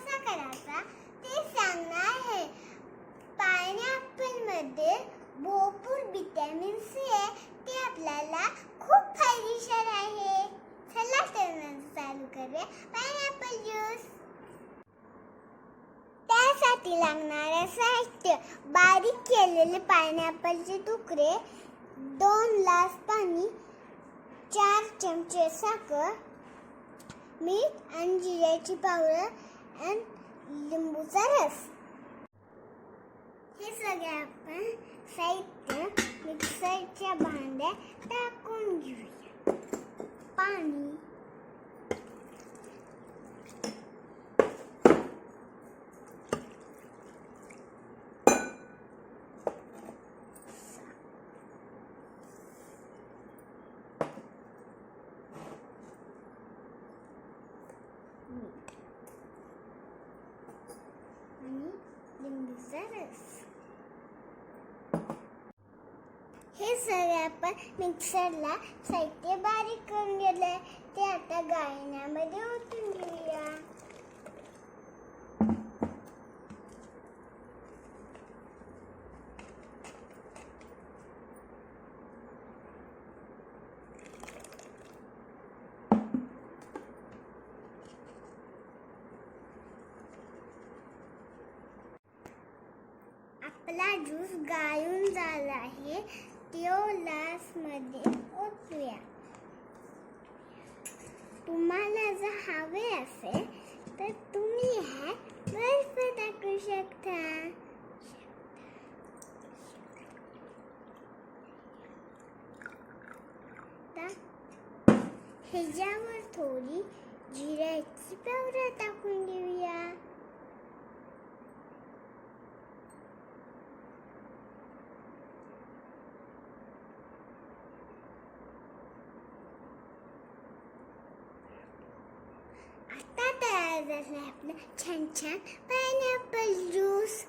कसा करायचा ते सांगणार आहे. पायनॅपलमध्ये भरपूर व्हिटॅमिन सी आहे. ते आपल्याला खूप फायदेशीर आहे. चला तर चालू करूया पायनॅपल ज्यूस. त्यासाठी लागणारे साहित्य: बारीक केलेले पायनॅपलचे तुकडे, 2 ग्लास पाणी, 4 चमचे साखर, मीठ आणि जिऱ्याची पावडर आणि लिंबूचा रस. हे सगळे आपण साहित्य मिक्सरच्या भांड्यात टाकून घेऊया. पाणी, आणि लिंबूचा रस. हे सगळे आपण मिक्सरला साहित्य बारीक करून घेतलंय. ते आता गाळण्यामध्ये ओतून घेऊया. आपला ज्यूस गाळून झाला आहे. तो ग्लासमध्ये ओतूया. तुम्हाला जर हवे असेल तर तुम्ही ह्यात बर्फ टाकू शकता. ह्याच्यावर थोडी जिऱ्याची पावडर टाकून देऊया. आता तयार झाला आपला छान छान पायनॅपल ज्यूस.